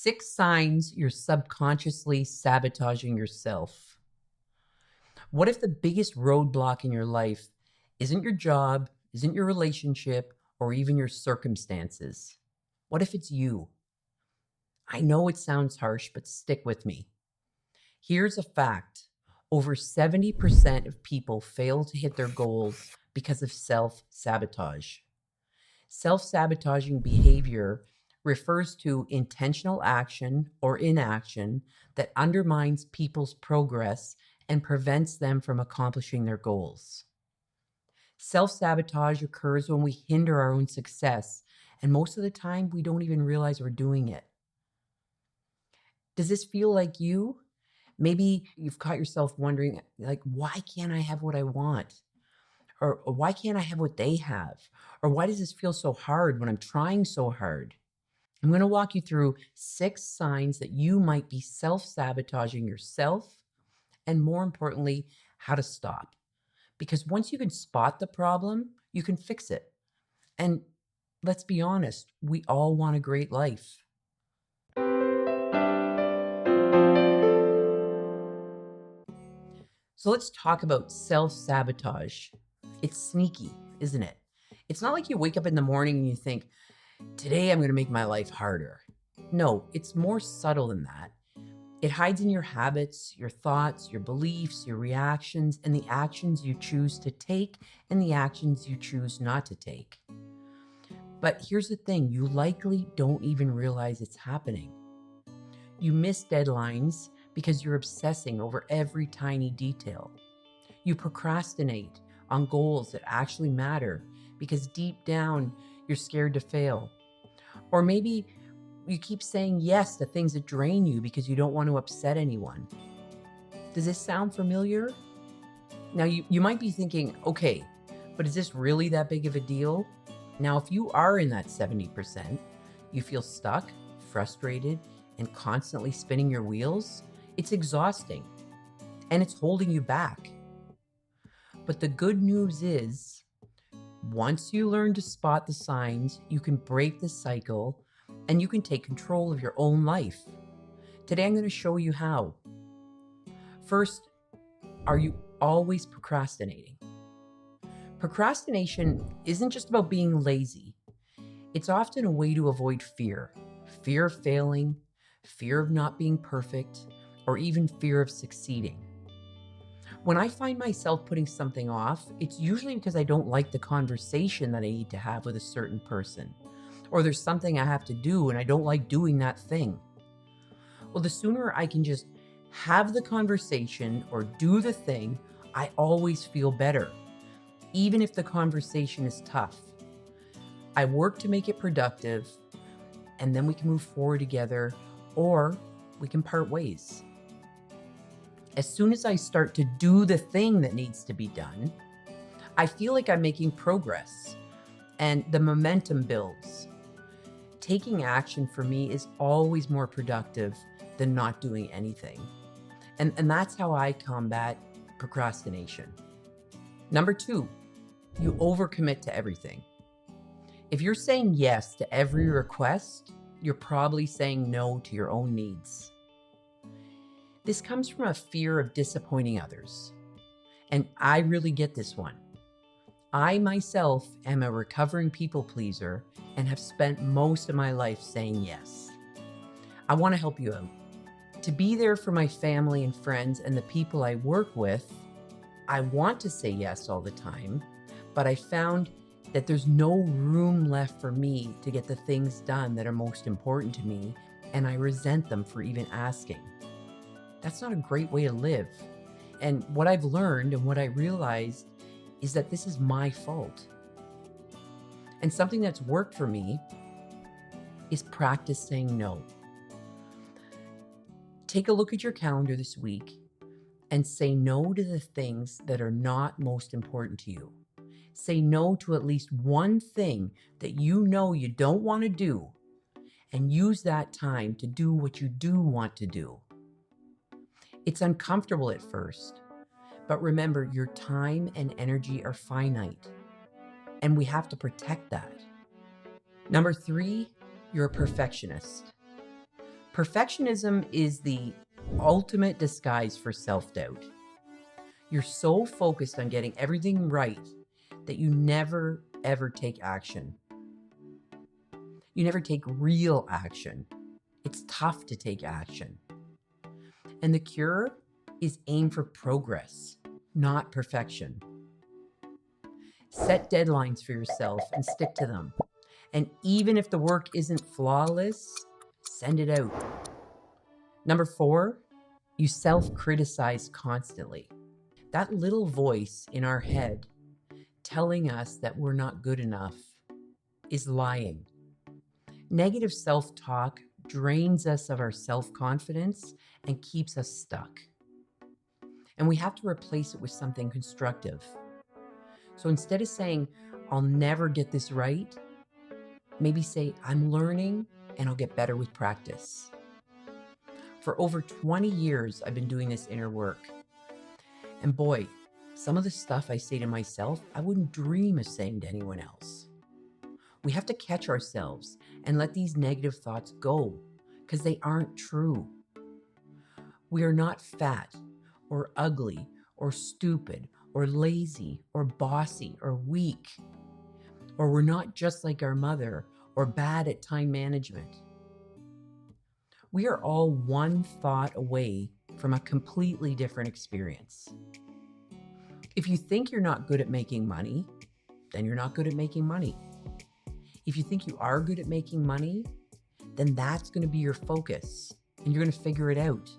6 signs you're subconsciously sabotaging yourself. What if the biggest roadblock in your life isn't your job, isn't your relationship, or even your circumstances? What if it's you? I know it sounds harsh, but stick with me. Here's a fact. Over 70% of people fail to hit their goals because of self-sabotage. Self-sabotaging behavior refers to intentional action or inaction that undermines people's progress and prevents them from accomplishing their goals. Self-sabotage occurs when we hinder our own success, and most of the time we don't even realize we're doing it. Does this feel like you? Maybe you've caught yourself wondering, like, why can't I have what I want? Or why can't I have what they have? Or why does this feel so hard when I'm trying so hard? I'm going to walk you through 6 signs that you might be self-sabotaging yourself, and more importantly, how to stop. Because once you can spot the problem, you can fix it. And let's be honest, we all want a great life. So let's talk about self-sabotage. It's sneaky, isn't it? It's not like you wake up in the morning and you think, today I'm going to make my life harder. No, it's more subtle than that. It hides in your habits, your thoughts, your beliefs, your reactions, and the actions you choose to take and the actions you choose not to take. But here's the thing, you likely don't even realize it's happening. You miss deadlines because you're obsessing over every tiny detail. You procrastinate on goals that actually matter because deep down you're scared to fail. Or maybe you keep saying yes to things that drain you because you don't want to upset anyone. Does this sound familiar? Now you might be thinking, okay, but is this really that big of a deal? Now, if you are in that 70%, you feel stuck, frustrated, and constantly spinning your wheels, it's exhausting and it's holding you back. But the good news is, once you learn to spot the signs, you can break the cycle and you can take control of your own life. Today, I'm going to show you how. First, are you always procrastinating? Procrastination isn't just about being lazy. It's often a way to avoid fear. Fear of failing, fear of not being perfect, or even fear of succeeding. When I find myself putting something off, it's usually because I don't like the conversation that I need to have with a certain person, or there's something I have to do and I don't like doing that thing. Well, the sooner I can just have the conversation or do the thing, I always feel better, even if the conversation is tough. I work to make it productive, and then we can move forward together, or we can part ways. As soon as I start to do the thing that needs to be done, I feel like I'm making progress and the momentum builds. Taking action for me is always more productive than not doing anything. And that's how I combat procrastination. Number 2, you overcommit to everything. If you're saying yes to every request, you're probably saying no to your own needs. This comes from a fear of disappointing others. And I really get this one. I myself am a recovering people pleaser and have spent most of my life saying yes. I want to help you out. To be there for my family and friends and the people I work with, I want to say yes all the time, but I found that there's no room left for me to get the things done that are most important to me, and I resent them for even asking. That's not a great way to live. And what I've learned and what I realized is that this is my fault. And something that's worked for me is practice saying no. Take a look at your calendar this week and say no to the things that are not most important to you. Say no to at least one thing that you know you don't want to do, and use that time to do what you do want to do. It's uncomfortable at first, but remember, your time and energy are finite, and we have to protect that. Number 3, you're a perfectionist. Perfectionism is the ultimate disguise for self-doubt. You're so focused on getting everything right that you never, ever take action. You never take real action. It's tough to take action. And the cure is aim for progress, not perfection. Set deadlines for yourself and stick to them. And even if the work isn't flawless, send it out. Number 4, you self-criticize constantly. That little voice in our head telling us that we're not good enough is lying. Negative self-talk drains us of our self-confidence and keeps us stuck. And we have to replace it with something constructive. So instead of saying, I'll never get this right, maybe say, I'm learning and I'll get better with practice. For over 20 years, I've been doing this inner work. And boy, some of the stuff I say to myself, I wouldn't dream of saying to anyone else. We have to catch ourselves and let these negative thoughts go because they aren't true. We are not fat or ugly or stupid or lazy or bossy or weak, or we're not just like our mother or bad at time management. We are all one thought away from a completely different experience. If you think you're not good at making money, then you're not good at making money. If you think you are good at making money, then that's going to be your focus and you're going to figure it out.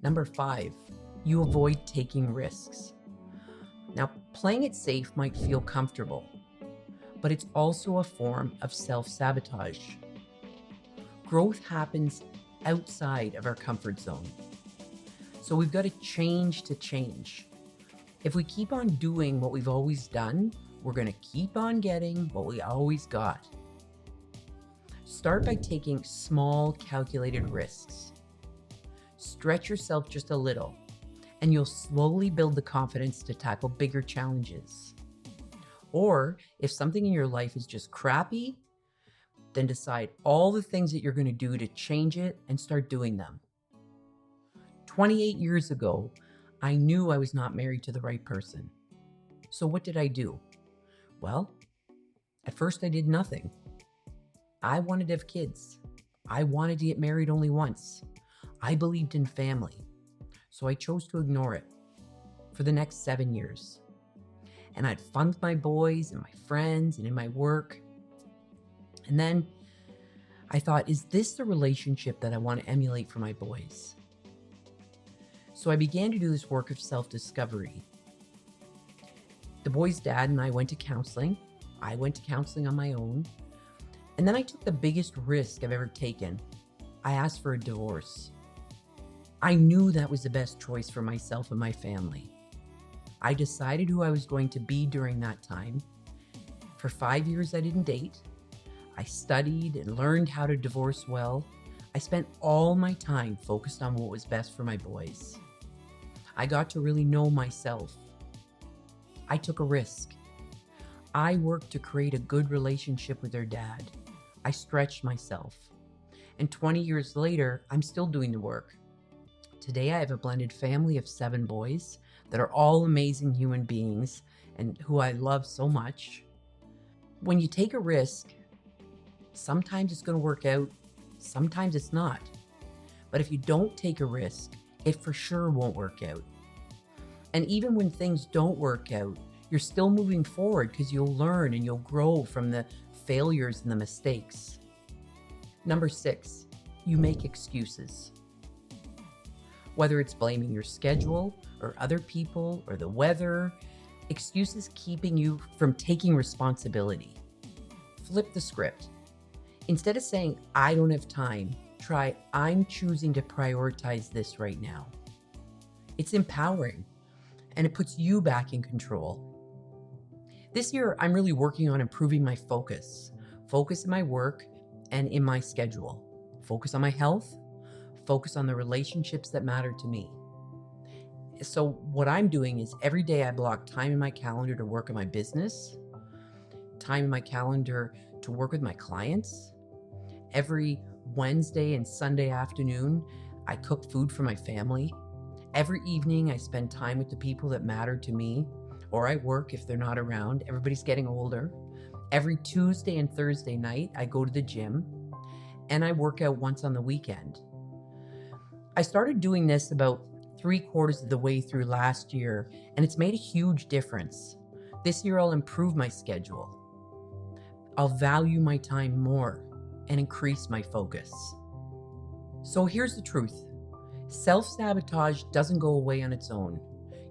Number 5, you avoid taking risks. Now, playing it safe might feel comfortable, but it's also a form of self-sabotage. Growth happens outside of our comfort zone. So we've got to change. If we keep on doing what we've always done, we're going to keep on getting what we always got. Start by taking small, calculated risks. Stretch yourself just a little, and you'll slowly build the confidence to tackle bigger challenges. Or if something in your life is just crappy, then decide all the things that you're going to do to change it and start doing them. 28 years ago, I knew I was not married to the right person. So what did I do? Well, at first I did nothing. I wanted to have kids. I wanted to get married only once. I believed in family. So I chose to ignore it for the next 7 years. And I'd fun with my boys and my friends and in my work. And then I thought, is this the relationship that I want to emulate for my boys? So I began to do this work of self-discovery. The boys' dad and I went to counseling. I went to counseling on my own. And then I took the biggest risk I've ever taken. I asked for a divorce. I knew that was the best choice for myself and my family. I decided who I was going to be during that time. For 5 years, I didn't date. I studied and learned how to divorce well. I spent all my time focused on what was best for my boys. I got to really know myself. I took a risk. I worked to create a good relationship with their dad. I stretched myself. And 20 years later, I'm still doing the work. Today, I have a blended family of 7 boys that are all amazing human beings and who I love so much. When you take a risk, sometimes it's going to work out, sometimes it's not. But if you don't take a risk, it for sure won't work out. And even when things don't work out, you're still moving forward because you'll learn and you'll grow from the failures and the mistakes. Number 6, you make excuses. Whether it's blaming your schedule or other people or the weather, excuses keeping you from taking responsibility. Flip the script. Instead of saying, I don't have time, try, I'm choosing to prioritize this right now. It's empowering and it puts you back in control. This year, I'm really working on improving my focus in my work and in my schedule, focus on my health, focus on the relationships that matter to me. So what I'm doing is every day I block time in my calendar to work on my business, time in my calendar to work with my clients. Every Wednesday and Sunday afternoon, I cook food for my family. Every evening, I spend time with the people that matter to me, or I work if they're not around. Everybody's getting older. Every Tuesday and Thursday night, I go to the gym, and I work out once on the weekend. I started doing this about 3/4 of the way through last year, and it's made a huge difference. This year, I'll improve my schedule. I'll value my time more and increase my focus. So here's the truth. Self-sabotage doesn't go away on its own.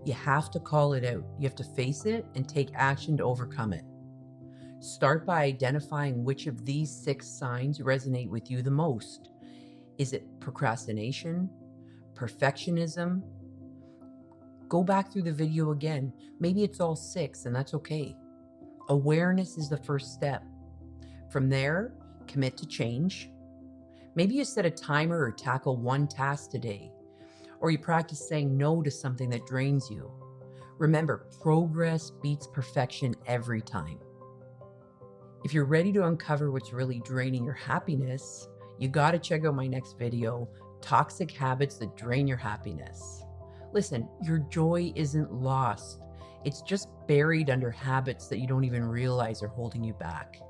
You have to call it out. You have to face it and take action to overcome it. Start by identifying which of these 6 signs resonate with you the most. Is it procrastination? Perfectionism? Go back through the video again. Maybe it's all 6, and that's okay. Awareness is the first step. From there, commit to change. Maybe you set a timer or tackle one task today, or you practice saying no to something that drains you. Remember, progress beats perfection every time. If you're ready to uncover what's really draining your happiness, you gotta check out my next video, Toxic Habits That Drain Your Happiness. Listen, your joy isn't lost. It's just buried under habits that you don't even realize are holding you back.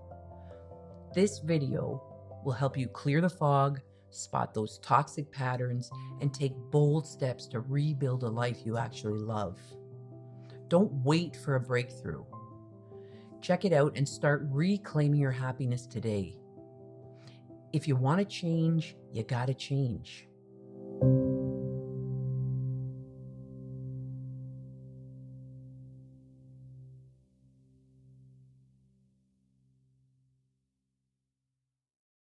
This video will help you clear the fog, spot those toxic patterns, and take bold steps to rebuild a life you actually love. Don't wait for a breakthrough. Check it out and start reclaiming your happiness today. If you want to change, you gotta change.